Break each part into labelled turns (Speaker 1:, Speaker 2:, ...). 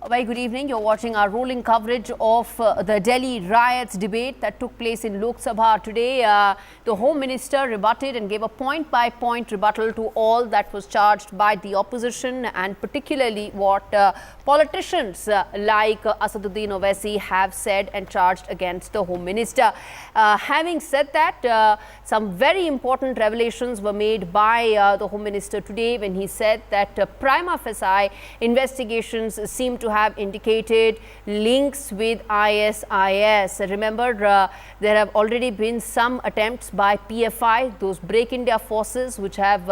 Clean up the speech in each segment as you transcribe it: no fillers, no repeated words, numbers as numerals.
Speaker 1: A very good evening. You're watching our rolling coverage of the Delhi riots debate that took place in Lok Sabha today. The Home Minister rebutted and gave a point-by-point rebuttal to all that was charged by the opposition, and particularly what politicians like Asaduddin Owaisi have said and charged against the Home Minister. Having said that, some very important revelations were made by the Home Minister today when he said that prima facie investigations seem to have indicated links with ISIS. Remember, there have already been some attempts by PFI, those Break India forces, which have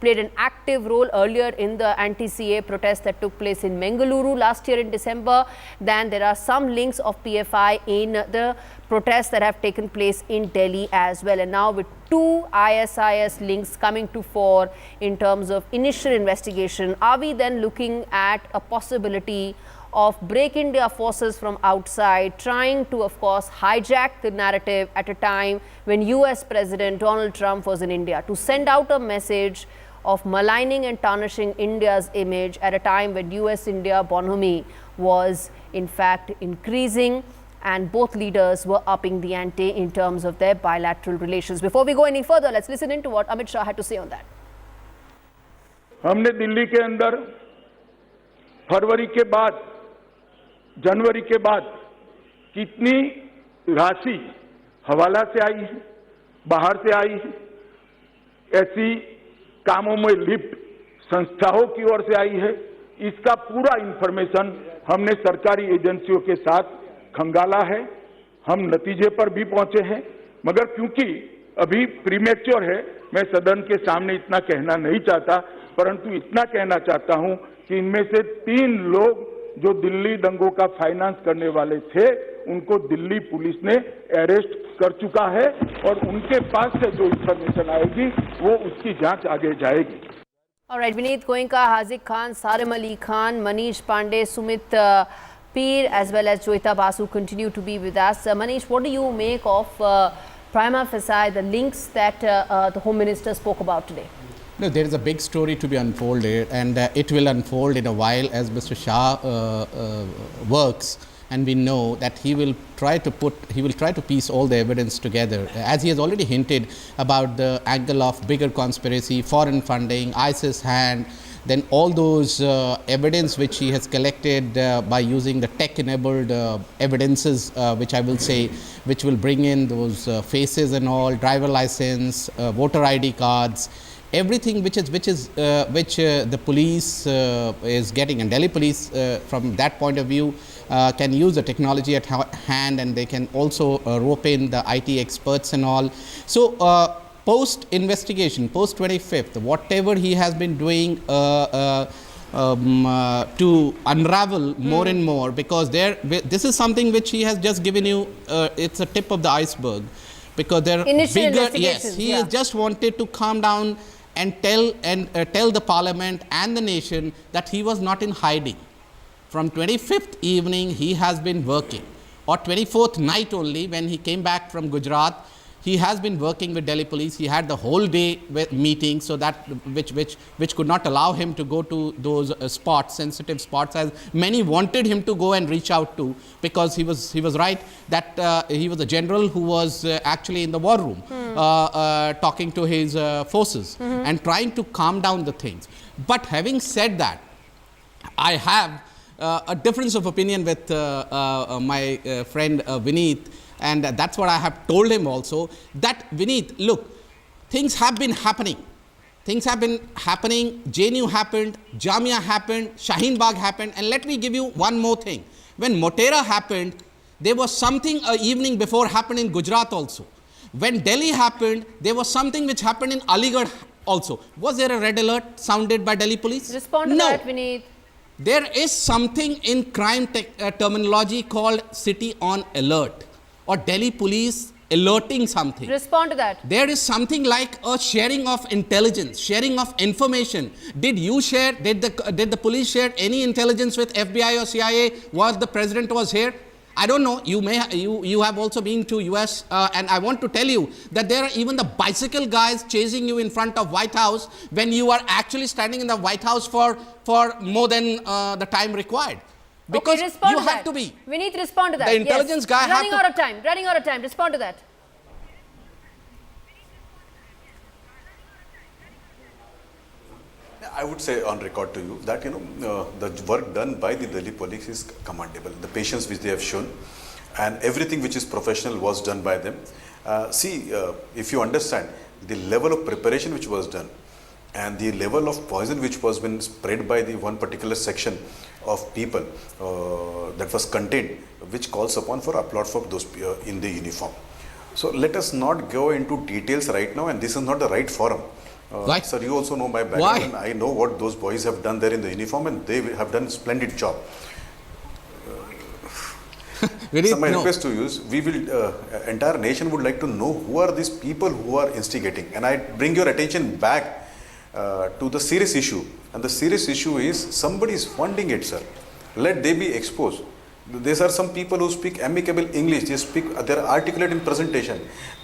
Speaker 1: played an active role earlier in the anti-CA protests that took place in Bengaluru last year in December. Then there are some links of PFI in the protests that have taken place in Delhi as well. And now with two ISIS links coming to fore in terms of initial investigation, are we then looking at a possibility of Break India forces from outside trying to, of course, hijack the narrative at a time when US President Donald Trump was in India, to send out a message of maligning and tarnishing India's image at a time when US-India bonhomie was in fact increasing, and both leaders were upping the ante in terms of their bilateral relations. Before we go any further, let's listen in to what Amit Shah had to say on that.
Speaker 2: हमने दिल्ली के अंदर फरवरी के बाद, जनवरी के बाद कितनी राशि हवाला से आई है, बाहर से आई है, ऐसी कामों में लिप्त संस्थाओं की ओर से आई है, इसका पूरा इंफॉर्मेशन हमने सरकारी एजेंसियों के साथ खंगाला है। हम नतीजे पर भी पहुंचे हैं, मगर क्योंकि अभी प्रीमेच्योर है, मैं सदन के सामने इतना कहना नहीं चाहता, परंतु इतना कहना चाहता हूं कि इनमें से 3 लोग जो दिल्ली दंगों का फाइनेंस करने वाले थे, उनको दिल्ली पुलिस ने अरेस्ट कर चुका है और उनके पास से जो इंफॉर्मेशन आएगी वो उसकी जांच आगे जाएगी।
Speaker 1: All right, Vineet Goenka, Haziq Khan, Sarim Ali Khan, Manish Pandey, Sumit Peer, as well as Joita Basu continue to be with us. Manish, what do you make of prima facie the links that the Home Minister spoke about today?
Speaker 3: No, there is a big story to be unfolded, and it will unfold in a while as Mr. Shah works, and we know that he will try to piece all the evidence together, as he has already hinted about the angle of bigger conspiracy, foreign funding, ISIS hand, then all those evidence which he has collected by using the tech-enabled evidences, which I will say, which will bring in those faces and all, driver license, voter ID cards, everything which the police is getting, and Delhi police from that point of view can use the technology at hand, and they can also rope in the IT experts and all. So post investigation, post 25th, whatever he has been doing to unravel more and more, because this is something which he has just given you, it's a tip of the iceberg, because there are bigger, yes, he just wanted to calm down and tell the parliament and the nation that he was not in hiding. From 25th evening he has been working, or 24th night only when he came back from Gujarat, he has been working with Delhi police. He had the whole day meetings, so that which could not allow him to go to those spots, sensitive spots, as many wanted him to go and reach out to, because he was right that he was a general who was actually in the war room talking to his forces and trying to calm down the things. But having said that, I have a difference of opinion with my friend Vineet, and that's what I have told him also, that Vineet, look, things have been happening. Things have been happening. JNU happened, Jamia happened, Shaheen Bagh happened, and let me give you one more thing. When Motera happened, there was something an evening before happened in Gujarat also. When Delhi happened, there was something which happened in Aligarh also. Was there a red alert sounded by Delhi police?
Speaker 1: Respond to that, Vineet.
Speaker 3: There is something in crime terminology called city on alert, or Delhi police alerting something.
Speaker 1: Respond to that.
Speaker 3: There is something like a sharing of intelligence, sharing of information. Did you share, did the police share any intelligence with FBI or CIA while the president was here? I don't know, you have also been to US, and I want to tell you that there are even the bicycle guys chasing you in front of White House when you are actually standing in the White House for more than the time required. Because
Speaker 1: respond
Speaker 3: you
Speaker 1: to
Speaker 3: have
Speaker 1: that.
Speaker 3: to be.
Speaker 1: We need to respond to that.
Speaker 3: The intelligence guy
Speaker 1: Running
Speaker 3: have to.
Speaker 1: out of time. Running out of time. Respond to that.
Speaker 4: I would say on record to you that the work done by the Delhi police is commendable. The patience which they have shown and everything which is professional was done by them. If you understand the level of preparation which was done and the level of poison which was been spread by the one particular section of people that was contained, which calls upon for applaud for those in the uniform. So let us not go into details right now, and this is not the right forum.
Speaker 3: Why?
Speaker 4: Sir, you also know my background.
Speaker 3: Why?
Speaker 4: And I know what those boys have done there in the uniform, and they have done a splendid job. So my request to you is, we will, entire nation would like to know who are these people who are instigating. And I bring your attention back to the serious issue. And the serious issue is somebody is funding it, sir. Let they be exposed. These are some people who speak amicable English. They are articulate in presentation,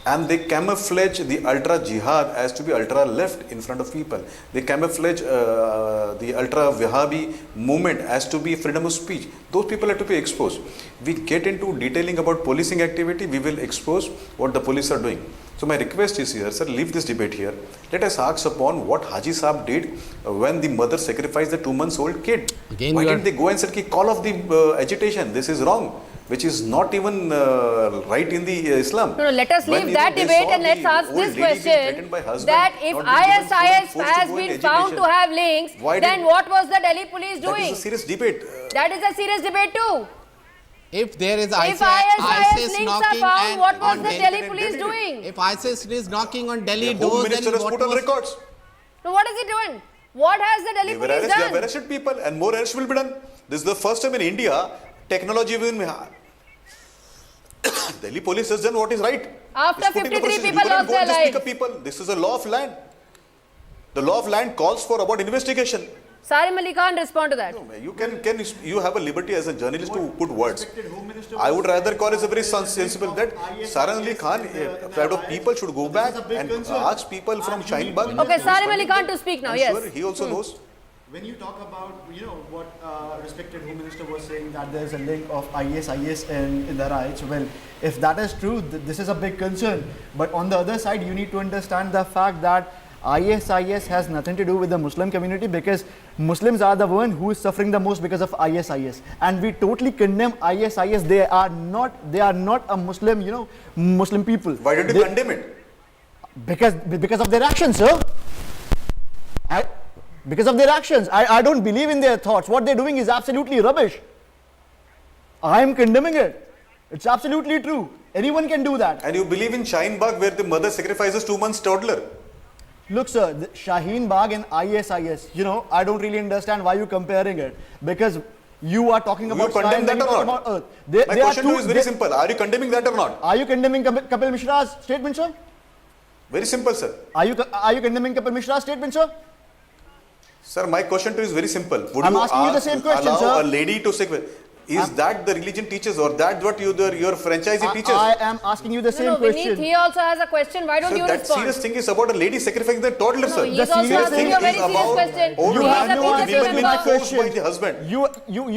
Speaker 4: and they camouflage the ultra jihad as to be ultra left in front of people. They camouflage the ultra Wahhabi movement as to be freedom of speech. Those people have to be exposed. We get into detailing about policing activity, we will expose what the police are doing. So my request is here, sir, leave this debate here. Let us ask upon what Haji Saab did when the mother sacrificed the 2-month-old kid.
Speaker 3: Again,
Speaker 4: why didn't they go and say, call off the agitation? This is wrong, which is not even right in the Islam.
Speaker 1: No, let us leave that debate and let's ask this question, that if ISIS has been found to have links, then what was the Delhi police doing?
Speaker 4: That is a serious debate.
Speaker 1: That is a serious debate too.
Speaker 3: If there is
Speaker 1: If
Speaker 3: ISIS
Speaker 1: links are
Speaker 3: knocking
Speaker 1: found, what was
Speaker 3: on
Speaker 1: the
Speaker 3: Delhi,
Speaker 1: Delhi police doing?
Speaker 3: if ISIS is knocking on Delhi
Speaker 4: The
Speaker 3: doors,
Speaker 4: Home
Speaker 3: then
Speaker 4: Minister has
Speaker 3: what
Speaker 4: put on
Speaker 3: was
Speaker 4: records.
Speaker 1: So what is he doing? What has the Delhi police
Speaker 4: They have
Speaker 1: done?
Speaker 4: arrested people, and more arrests will be done. This is the first time in India technology will be. Delhi police has done what is right.
Speaker 1: After
Speaker 4: It's putting the
Speaker 1: 53
Speaker 4: procedure.
Speaker 1: people
Speaker 4: You cannot
Speaker 1: lost
Speaker 4: go and
Speaker 1: their
Speaker 4: just pick
Speaker 1: lives.
Speaker 4: up people. This is a law of land. The law of land calls for about investigation.
Speaker 1: Sarim Ali Khan, respond to that.
Speaker 4: You have a liberty as a journalist to put words. I would rather call it a very sensible that Saran Ali Khan, people should go back and ask people from Shaheen Bagh.
Speaker 1: Okay, Sarim Ali Khan to speak now,
Speaker 4: I'm
Speaker 1: yes.
Speaker 4: sure he also knows.
Speaker 5: When you talk about, what respected Home Minister was saying, that there's a link of ISIS in the riots, well, if that is true, this is a big concern. But on the other side, you need to understand the fact that ISIS has nothing to do with the Muslim community, because Muslims are the one who is suffering the most because of ISIS, and we totally condemn ISIS. They are not a Muslim, Muslim people.
Speaker 4: Why did you condemn it?
Speaker 5: Because of their actions, sir. Because of their actions. I don't believe in their thoughts. What they're doing is absolutely rubbish. I am condemning it. It's absolutely true. Anyone can do that.
Speaker 4: And you believe in Shaheen Bagh, where the mother sacrifices 2 months toddler?
Speaker 5: Look, sir, Shaheen Bagh and ISIS, I don't really understand why you're comparing it, because you are talking about
Speaker 4: you condemn that or not?
Speaker 5: Earth.
Speaker 4: My question to you is very simple. Are you condemning that or not?
Speaker 5: Are you condemning Kapil Mishra's statement, sir?
Speaker 4: Very simple, sir.
Speaker 5: Are you condemning Kapil Mishra's statement, sir?
Speaker 4: Sir, my question to you is very simple. Would
Speaker 5: I'm
Speaker 4: you
Speaker 5: asking you the same question,
Speaker 4: allow
Speaker 5: sir.
Speaker 4: a lady to say, is that the religion teaches, or that what your franchisee teaches?
Speaker 5: I am asking you the same
Speaker 1: No,
Speaker 5: question.
Speaker 1: Vineet, he also has a question. Why don't
Speaker 4: Sir,
Speaker 1: you
Speaker 4: that
Speaker 1: respond?
Speaker 4: serious thing is about a lady sacrificing the toddler,
Speaker 1: No,
Speaker 4: sir.
Speaker 1: he's
Speaker 5: The
Speaker 1: also
Speaker 5: serious
Speaker 1: asking
Speaker 5: thing
Speaker 1: you a very
Speaker 4: is
Speaker 1: serious
Speaker 4: about
Speaker 1: question.
Speaker 4: old
Speaker 5: You
Speaker 1: He is
Speaker 5: have
Speaker 1: a
Speaker 5: no
Speaker 4: women
Speaker 5: answer
Speaker 1: BJP
Speaker 5: to
Speaker 4: being
Speaker 5: my
Speaker 1: member.
Speaker 4: forced by
Speaker 5: question.
Speaker 4: the husband.
Speaker 5: You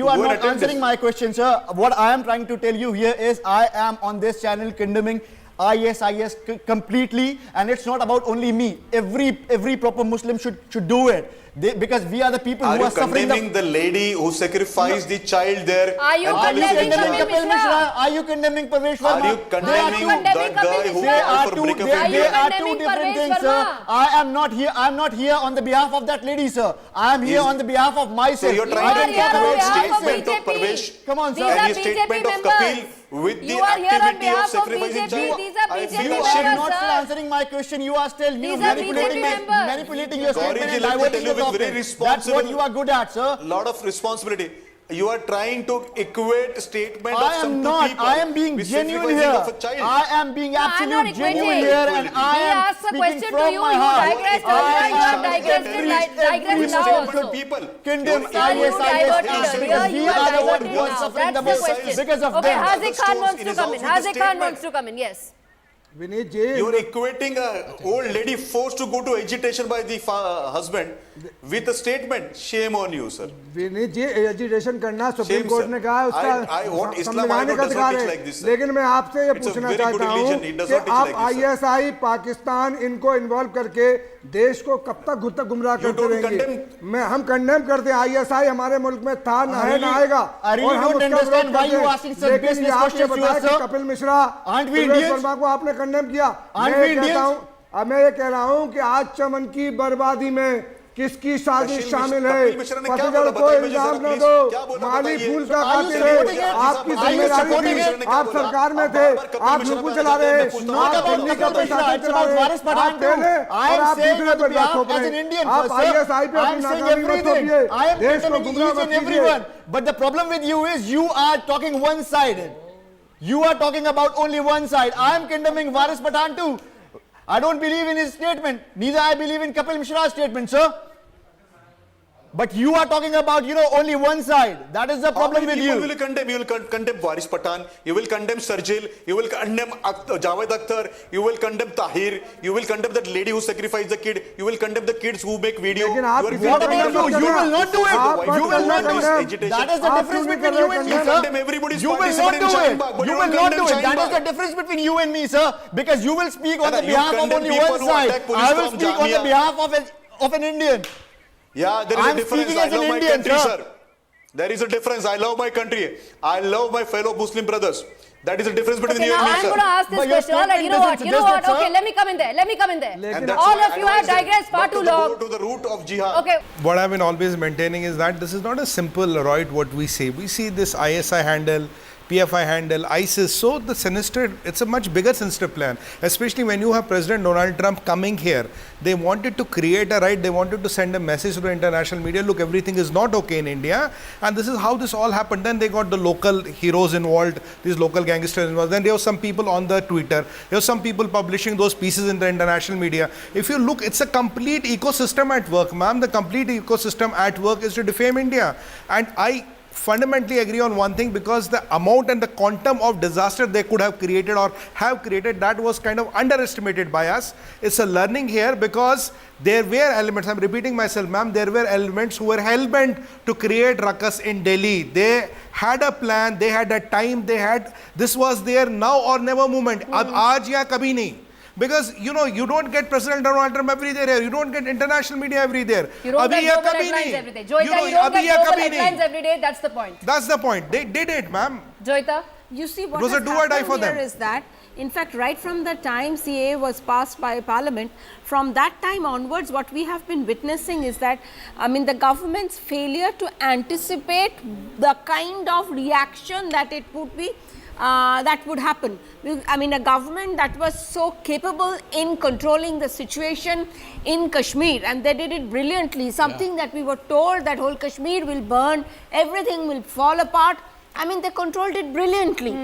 Speaker 4: Go
Speaker 5: are
Speaker 4: and
Speaker 5: not
Speaker 4: attend
Speaker 5: answering
Speaker 4: this.
Speaker 5: my question, sir. What I am trying to tell you here is I am on this channel condemning ISIS completely, and it's not about only me. Every proper Muslim should do it. Because we are the people
Speaker 4: Are
Speaker 5: who
Speaker 4: you
Speaker 5: are suffering.
Speaker 4: condemning the lady who sacrificed the child there?
Speaker 1: Are you
Speaker 4: and
Speaker 5: Are you
Speaker 1: condemning
Speaker 5: condemning
Speaker 1: Kapil
Speaker 5: Kapil
Speaker 1: Mishra?
Speaker 5: Mishra? Are you condemning Parvesh Verma?
Speaker 4: Are you condemning
Speaker 1: condemning
Speaker 4: the guy who
Speaker 1: Kapil
Speaker 4: called for break of
Speaker 1: Are you
Speaker 5: They are two
Speaker 1: condemning
Speaker 5: different
Speaker 1: Parvesh
Speaker 5: things, sir.
Speaker 1: Verma?
Speaker 5: I am not here on the behalf of that lady, sir. I am here
Speaker 4: Is-
Speaker 5: on the behalf of myself.
Speaker 4: So you're
Speaker 1: You
Speaker 4: trying
Speaker 1: are
Speaker 4: to
Speaker 1: here on
Speaker 4: equate
Speaker 1: behalf of
Speaker 4: statement of
Speaker 1: BJP.
Speaker 4: Parvesh
Speaker 5: Come on,
Speaker 1: These
Speaker 5: sir.
Speaker 1: are
Speaker 4: and the
Speaker 1: BJP
Speaker 4: statement of
Speaker 1: members.
Speaker 4: Kapil with the
Speaker 1: You are here on
Speaker 4: activity of
Speaker 1: behalf of
Speaker 4: sacrificing
Speaker 1: BJP.
Speaker 4: child.
Speaker 1: These are BJP
Speaker 5: You
Speaker 1: members,
Speaker 5: are
Speaker 1: sir.
Speaker 5: not still answering my question. You are still
Speaker 1: These are
Speaker 5: manipulating
Speaker 1: BJP members.
Speaker 5: manipulating your
Speaker 4: Gauri
Speaker 5: statement
Speaker 4: ji,
Speaker 5: and
Speaker 4: let me
Speaker 5: diverting
Speaker 4: tell
Speaker 5: the
Speaker 4: you with very
Speaker 5: topic. That's what
Speaker 4: responsible-
Speaker 5: you are good at, sir.
Speaker 4: Lot of responsibility. You are trying to equate statement of
Speaker 5: I
Speaker 4: some
Speaker 5: am
Speaker 4: two
Speaker 5: not.
Speaker 4: people
Speaker 5: I am being
Speaker 4: with
Speaker 5: genuine
Speaker 4: sacrificing
Speaker 5: here.
Speaker 4: of a child.
Speaker 5: I am being
Speaker 1: No, I'm not
Speaker 5: absolute genuine
Speaker 1: equating.
Speaker 5: here, and I
Speaker 1: He
Speaker 5: am
Speaker 1: asked a
Speaker 5: speaking
Speaker 1: question to
Speaker 5: from
Speaker 1: you.
Speaker 5: my
Speaker 1: You
Speaker 5: heart.
Speaker 1: digressed
Speaker 4: earlier.
Speaker 5: I
Speaker 4: You have
Speaker 5: am
Speaker 1: digressed
Speaker 5: every
Speaker 1: now
Speaker 5: Muslim
Speaker 1: also.
Speaker 4: people.
Speaker 5: condemn
Speaker 4: You're
Speaker 1: You
Speaker 5: ISIS
Speaker 1: diverted
Speaker 5: because
Speaker 1: earlier.
Speaker 5: we
Speaker 1: You
Speaker 5: are
Speaker 1: are
Speaker 5: the one
Speaker 1: diverted
Speaker 5: who are
Speaker 1: now.
Speaker 5: suffering the
Speaker 1: That's the
Speaker 5: most
Speaker 1: question.
Speaker 5: because of
Speaker 1: Okay,
Speaker 5: them.
Speaker 1: Haziq Khan wants
Speaker 4: It
Speaker 1: to
Speaker 4: is
Speaker 1: come
Speaker 4: out
Speaker 1: in.
Speaker 4: with the
Speaker 1: Haziq Khan
Speaker 4: statement.
Speaker 1: wants to come in. Yes.
Speaker 4: You are equating a old lady forced to go to agitation by the husband with a statement. Shame on you, sir.
Speaker 6: Vineet ji agitation करना supreme court ने कहा है उसका
Speaker 4: संवैधानिक अधिकार है,
Speaker 6: लेकिन मैं आपसे ये पूछना चाहता हूँ कि आप आईएसआई पाकिस्तान इनको इन्वॉल्व करके देश को कब तक गुमराह करते रहेंगे? हम कंडेम करते हैं, आईएसआई हमारे मुल्क में था, ना है, ना आएगा, और हम उसका विरोध करते हैं। लेकिन आपने बताया कि कपिल मिश्रा, शर्मा को आपने कंडेम किया। मैं ये कह रहा हूँ कि आज चमन की बर्बादी में किसकी साजिश शामिल है? पतिगढ़ को इल्जाम न दो, माली फूल का कातिल है, आपकी जिम्मेदारी थी, आप सरकार में थे, आप लूपू चला रहे हैं, आप दिल्ली का प्रशासन चला रहे हैं, आप पहले और आप दूसरे पर बात थोप रहे हैं, आप आईएसआई पे अपनी नाकामी मत थोपिए, देश को गुमराह मत कीजिए।
Speaker 5: But the problem with you is you are talking one-sided. You are talking about only one side. I am condemning Waris Pathan too. I don't believe in his statement. Neither I believe in Kapil Mishra's statement, sir. But you are talking about, only one side. That is the problem with you.
Speaker 4: You will condemn. You will condemn Waris Pathan. You will condemn Sharjil. You will condemn Javed Akhtar. You will condemn Tahir. You will condemn that lady who sacrificed the kid. You will condemn the kids who make video.
Speaker 5: You will not do it. You will not do it. That is the difference between you and me, sir. You will not do it. You will not do it. That is the difference between you and me, sir. Because you will speak on the behalf of only one side. I will speak on the behalf of an Indian.
Speaker 4: Yeah, there is a difference. I love my country, sir. There is a difference. I love my country. I love my fellow Muslim brothers. That is the difference between you and me, sir.
Speaker 1: I'm going to ask this question. All right, you know what? Okay, let me come in there. All of you have digressed far too long.
Speaker 4: Go to the root of jihad.
Speaker 1: Okay.
Speaker 7: What I've been always maintaining is that this is not a simple RIOT what we see. We see this ISI handle, PFI handle, ISIS. So the sinister, it's a much bigger sinister plan, especially when you have President Donald Trump coming here. They wanted to create a right, they wanted to send a message to the international media, look, everything is not okay in India, and this is how this all happened. Then they got the local heroes involved, these local gangsters involved. Then there were some people on the Twitter, there were some people publishing those pieces in the international media. If you look, it's a complete ecosystem at work, ma'am. The complete ecosystem at work is to defame India. And I fundamentally agree on one thing, because the amount and the quantum of disaster they could have created or have created, that was kind of underestimated by us. It's a learning here, because there were elements, I'm repeating myself, ma'am, there were elements who were hell-bent to create ruckus in Delhi. They had a plan, they had a time, this was their now or never movement. Ab aaj ya kabhi nahi. Because, you don't get President Donald Trump every day here. You don't get international media every day.
Speaker 1: You don't get global headlines every day. Joyita, you don't get global headlines every day. That's the point.
Speaker 7: That's the point. They did it, ma'am.
Speaker 1: Joyita?
Speaker 8: You see, what
Speaker 7: it was a do or die for them.
Speaker 8: Is that, in fact, right from the time CAA was passed by Parliament, from that time onwards, what we have been witnessing is that, the government's failure to anticipate the kind of reaction that it would be, that would happen. A government that was so capable in controlling the situation in Kashmir, and they did it brilliantly. Something that we were told that whole Kashmir will burn, everything will fall apart. They controlled it brilliantly.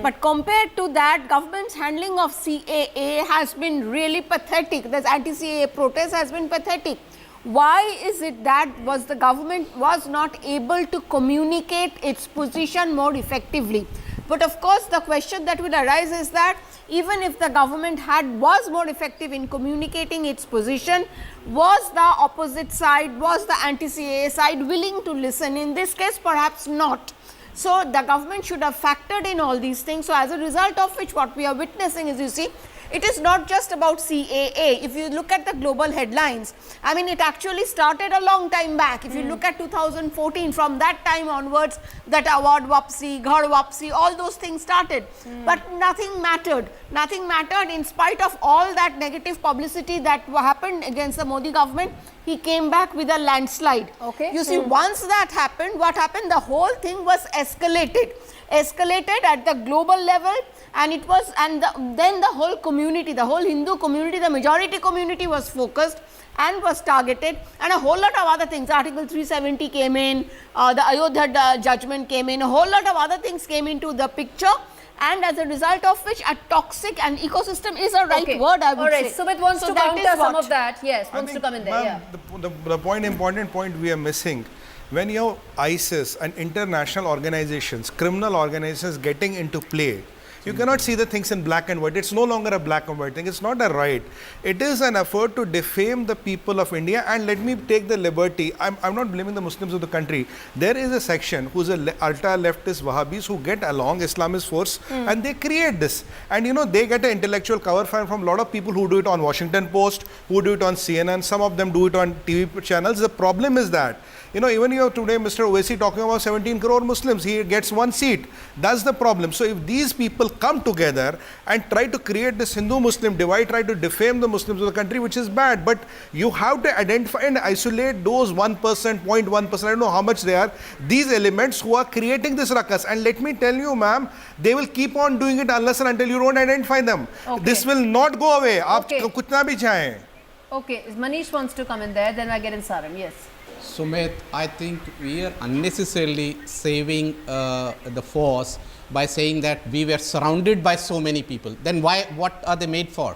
Speaker 8: But compared to that, government's handling of CAA has been really pathetic. This anti-CAA protest has been pathetic. Why is it that the government was not able to communicate its position more effectively? But of course, the question that will arise is that even if the government was more effective in communicating its position, was the opposite side, was the anti-CAA side willing to listen? In this case, perhaps not. So the government should have factored in all these things. So as a result of which, what we are witnessing is, you see, it is not just about CAA. If you look at the global headlines, it actually started a long time back. If you look at 2014, from that time onwards, that award Wapsi, Ghar Wapsi, all those things started. But nothing mattered. Nothing mattered in spite of all that negative publicity that happened against the Modi government. He came back with a landslide. Okay. You see, once that happened, what happened? The whole thing was escalated at the global level, and it was, then the whole community, the whole Hindu community, the majority community was focused and was targeted, and a whole lot of other things. Article 370 came in, the Ayodhya judgment came in, a whole lot of other things came into the picture. And as a result of which, a toxic and ecosystem is a right word, I would say.
Speaker 1: Sumit wants to counter some of that. Yes, wants to come in there. Yeah.
Speaker 7: The important point we are missing, when you have ISIS and international organizations, criminal organizations getting into play, You cannot see the things in black and white. It's no longer a black and white thing. It's not a riot. It is an effort to defame the people of India. And let me take the liberty. I'm not blaming the Muslims of the country. There is a section who's a ultra-leftist Wahhabis who get along Islamist force and they create this. And they get an intellectual cover fire from a lot of people who do it on Washington Post, who do it on CNN. Some of them do it on TV channels. The problem is that, even today Mr. Owaisi talking about 17 crore Muslims, he gets one seat. That's the problem. So if these people come together and try to create this Hindu-Muslim divide, try to defame the Muslims of the country, which is bad, but you have to identify and isolate those 1%, 0.1%, I don't know how much they are, these elements who are creating this ruckus. And let me tell you, ma'am, they will keep on doing it unless and until you don't identify them. Okay. This will not go away.
Speaker 1: Okay.
Speaker 7: Okay,
Speaker 1: Manish wants to come in there, then I get in Saran. Yes.
Speaker 3: Sumit, I think we are unnecessarily saving the force by saying that we were surrounded by so many people. Then what are they made for?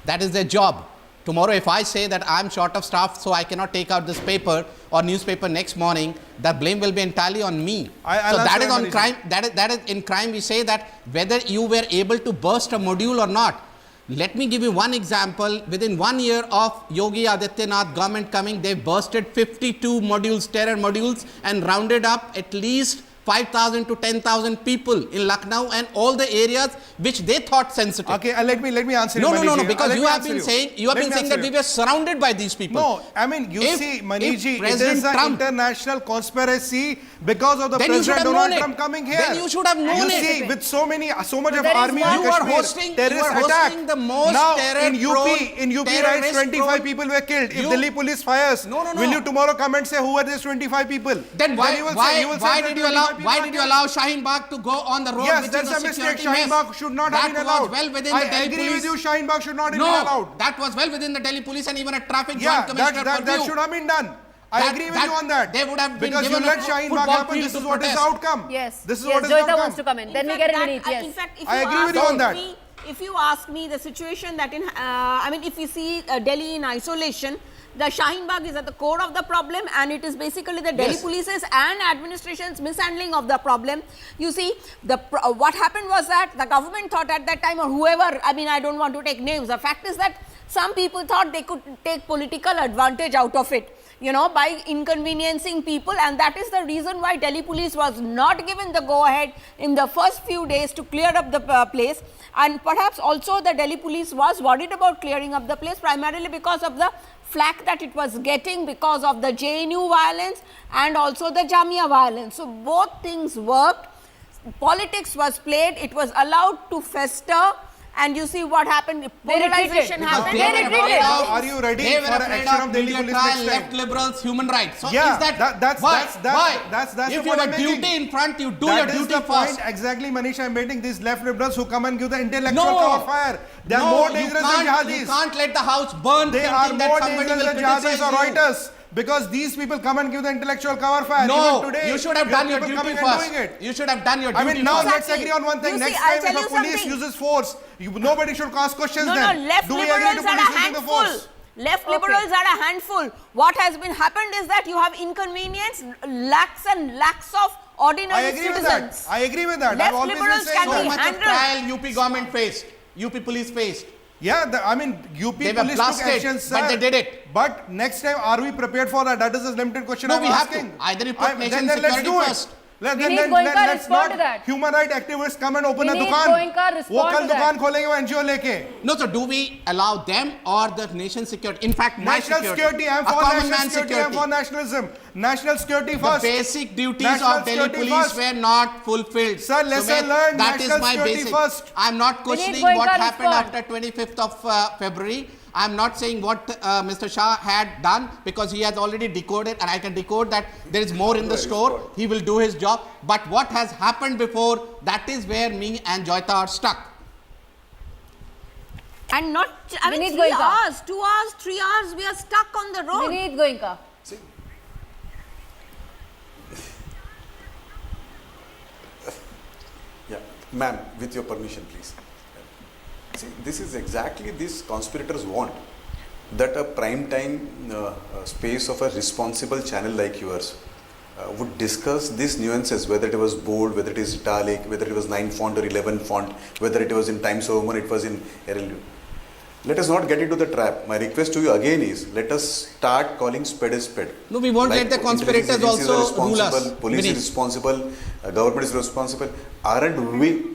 Speaker 3: That is their job. Tomorrow if I say that I'm short of staff so I cannot take out this paper or newspaper next morning, the blame will be entirely on me. So that is on crime. That is in crime we say that whether you were able to burst a module or not. Let me give you one example. Within 1 year of Yogi Adityanath government coming, they bursted 52 modules, terror modules, and rounded up at least 5,000 to 10,000 people in Lucknow and all the areas which they thought sensitive.
Speaker 7: Okay, let me answer you.
Speaker 3: No, because you have been saying that we were surrounded by these people.
Speaker 7: No, I mean, you see, Maniji, it is an international conspiracy because of the President Donald Trump coming here.
Speaker 3: Then you should have known it.
Speaker 7: You see, with so much of army
Speaker 3: you are hosting the most
Speaker 7: now,
Speaker 3: terror-prone
Speaker 7: in UP, right, 25 people were killed. If Delhi police fires, will you tomorrow come and say who are these 25 people?
Speaker 3: Then why did you allow Shaheen Bagh to go on the road?
Speaker 7: Yes, that's a mistake. Shaheen Bagh should not have been allowed.
Speaker 3: Well within the Delhi
Speaker 7: agree with you, Shaheen Bagh should not have been allowed.
Speaker 3: That was well within the Delhi police and even a traffic joint commissioner
Speaker 7: that should have been done. I agree with you on that.
Speaker 3: They would have been
Speaker 7: because you let Shaheen Bagh happen. This is what is the outcome.
Speaker 1: Yes.
Speaker 7: This is what is the outcome.
Speaker 1: Wants to come in. Then we get in. Yes.
Speaker 8: In fact,
Speaker 7: I agree with you on that.
Speaker 8: If you ask me, the situation that if you see Delhi in isolation, the Shaheen Bagh is at the core of the problem, and it is basically the Delhi police's and administration's mishandling of the problem. You see, what happened was that the government thought at that time, or whoever, I don't want to take names, the fact is that some people thought they could take political advantage out of it, by inconveniencing people, and that is the reason why Delhi police was not given the go-ahead in the first few days to clear up the place. And perhaps also the Delhi police was worried about clearing up the place primarily because of the flack that it was getting because of the JNU violence and also the Jamia violence. So both things worked. Politics was played. It was allowed to fester. And you see what happened. Polarization happened.
Speaker 7: Are you ready for an action of Delhi police next time?
Speaker 3: Left liberals, human rights. So
Speaker 7: yeah,
Speaker 3: is that
Speaker 7: why?
Speaker 3: That's if you have a duty in front, you do your duty first.
Speaker 7: That is the point exactly, Manish. I'm waiting. These left liberals who come and give the intellectual cover fire. They are more dangerous than jihadis.
Speaker 3: You can't let the house burn.
Speaker 7: They are more dangerous than jihadis or Reuters. Because these people come and give the intellectual cover fire.
Speaker 3: No,
Speaker 7: even today,
Speaker 3: you should have done your duty first. You should have done your duty first.
Speaker 7: Now let's agree on one thing. Next time if a police uses force, nobody should ask questions then.
Speaker 8: Left liberals are a handful. Left liberals are a handful. What has been happened is that you have inconvenienced lakhs and lakhs of ordinary citizens.
Speaker 7: I agree with that.
Speaker 8: Left liberals can be handled.
Speaker 3: So much of trial UP government faced, UP police faced.
Speaker 7: Yeah, UP police took action, sir.
Speaker 3: But they did it.
Speaker 7: But next time, are we prepared for that? That is a limited question I'm asking.
Speaker 3: No, we have to. Either you put nation security first.
Speaker 7: Let's not human rights activists come and open a dukaan. वो कल दुकान खोलेंगे वो NGO लेके.
Speaker 3: No, so do we allow them or the nation security? In fact,
Speaker 7: national security. I'm for national security. I'm for nationalism. National security first.
Speaker 3: The basic duties of Delhi police were not fulfilled.
Speaker 7: Sir, lesson learned.
Speaker 3: That is my basic.
Speaker 7: First.
Speaker 3: I'm not questioning what happened after 25th of February. I'm not saying what Mr. Shah had done because he has already decoded, and I can decode that there is more in the store. He will do his job. But what has happened before, that is where me and Joyita are stuck.
Speaker 8: And not, 3 hours, 2 hours, 3 hours, we are stuck on the road.
Speaker 1: Vineet Goenka.
Speaker 4: Yeah, ma'am, with your permission, please. See, this is exactly these conspirators want, that a prime time space of a responsible channel like yours would discuss these nuances, whether it was bold, whether it is italic, whether it was 9 font or 11 font, whether it was in Times of Woman, it was in RLU. Let us not get into the trap. My request to you again is, let us start calling spade a spade.
Speaker 3: No, we won't let the conspirators also rule us.
Speaker 4: Police is responsible, government is responsible. Aren't we?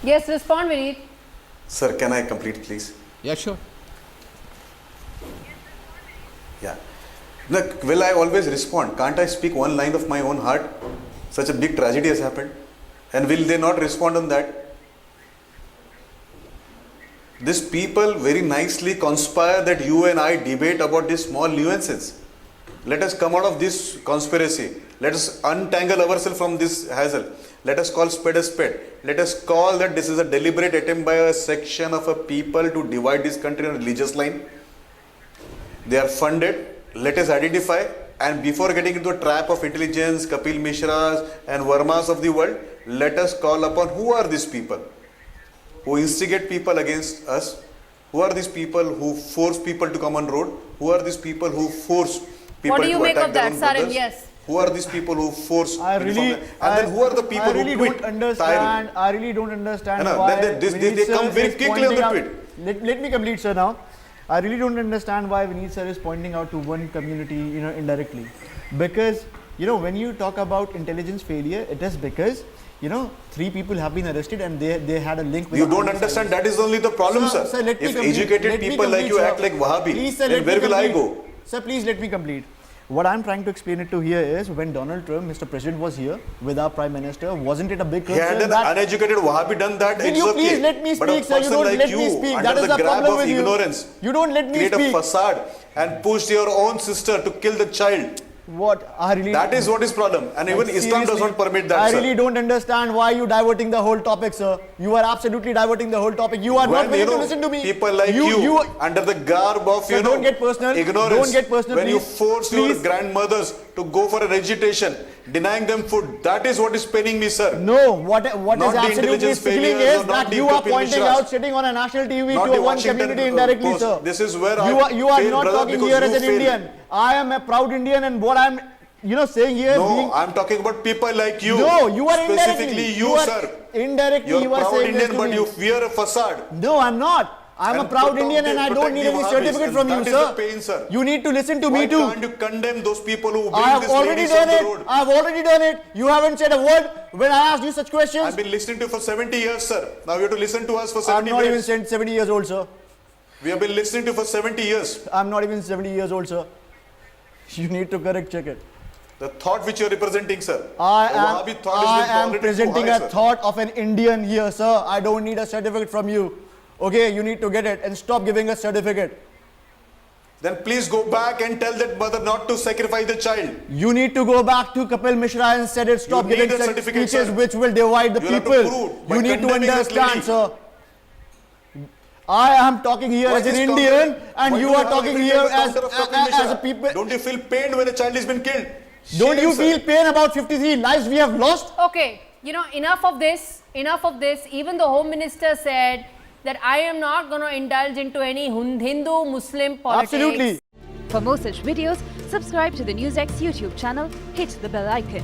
Speaker 1: Yes, respond, Vineet.
Speaker 4: Sir, can I complete, please?
Speaker 3: Yeah, sure.
Speaker 4: Yeah. Look, will I always respond? Can't I speak one line of my own heart? Such a big tragedy has happened. And will they not respond on that? These people very nicely conspire that you and I debate about these small nuances. Let us come out of this conspiracy. Let us untangle ourselves from this hassle. Let us call spade a spade. Let us call that this is a deliberate attempt by a section of a people to divide this country on a religious line. They are funded. Let us identify, and before getting into a trap of intelligence, Kapil Mishras and Vermas of the world, let us call upon who are these people who instigate people against us, who are these people who force people to come on road, who are these people who force people to attack their own brothers,
Speaker 1: Yes.
Speaker 4: who are these people who force
Speaker 5: then
Speaker 4: who are the people who quit?
Speaker 5: I really don't understand why
Speaker 4: they come very quickly on the tweet.
Speaker 5: Let me complete, sir, now. I really don't understand why Vineet sir is pointing out to one community, indirectly. Because, when you talk about intelligence failure, it is because, 3 people have been arrested and they had a link with...
Speaker 4: You don't understand, that is only the problem, sir. If educated people like you act like Wahhabi, then where will I go?
Speaker 5: Sir, please let me complete. What I'm trying to explain it to here is, when Donald Trump, Mr. President, was here with our Prime Minister, wasn't it a big concern?
Speaker 4: Had an uneducated Wahhabi done that,
Speaker 5: will you please let me speak, sir? You don't let me speak. That is the problem with
Speaker 4: ignorance,
Speaker 5: you. You don't let me
Speaker 4: create
Speaker 5: speak.
Speaker 4: a facade and push your own sister to kill the child. That is what is problem, and even Islam does not permit that.
Speaker 5: I really don't understand why you diverting the whole topic, sir. You are absolutely diverting the whole topic. You are not willing to listen to me.
Speaker 4: People like you under the garb of
Speaker 5: don't get personal.
Speaker 4: Ignorance.
Speaker 5: Don't get personal.
Speaker 4: When
Speaker 5: please.
Speaker 4: you force your grandmothers to go for a vegetation, denying them food, that is what is paining me, sir.
Speaker 5: No, what is absolutely sickening is that you are pointing out, sitting on a national TV to one community indirectly, sir.
Speaker 4: This is where
Speaker 5: you are not talking here as an Indian. I am a proud Indian, and what I'm saying here.
Speaker 4: No, I'm talking about people like you.
Speaker 5: No, you are
Speaker 4: specifically you, sir.
Speaker 5: Indirectly,
Speaker 4: you are proud
Speaker 5: saying
Speaker 4: Indian, but you fear a facade.
Speaker 5: No, I'm not. I'm a proud Indian and I don't need any certificate from you, sir.
Speaker 4: Pain, sir.
Speaker 5: You need to listen to me too.
Speaker 4: Why can't you condemn those people who bring
Speaker 5: I have
Speaker 4: this
Speaker 5: already done it. I have already done it. You haven't said a word when I asked you such questions.
Speaker 4: I've been listening to you for 70 years, sir. Now you have to listen to us for 70 years.
Speaker 5: I'm not even 70 years old, sir.
Speaker 4: We have been listening to you for 70 years.
Speaker 5: I'm not even 70 years old, sir. You need to check it.
Speaker 4: The thought which you are representing, sir.
Speaker 5: I am presenting a thought of an Indian here, sir. I don't need a certificate from you. Okay, you need to get it and stop giving a certificate.
Speaker 4: Then please go back and tell that mother not to sacrifice the child.
Speaker 5: You need to go back to Kapil Mishra and said it. Stop giving speeches which will divide the people. You need to understand, sir. I am talking here as an Indian and you are talking here as a people.
Speaker 4: Don't you feel pained when a child has been killed?
Speaker 5: Don't you feel pain about 53 lives we have lost?
Speaker 1: Okay, enough of this. Even the Home Minister said that I am not going to indulge into any Hindu-Muslim politics.
Speaker 5: Absolutely.
Speaker 9: For more such videos, subscribe to the NewsX YouTube channel, hit the bell icon.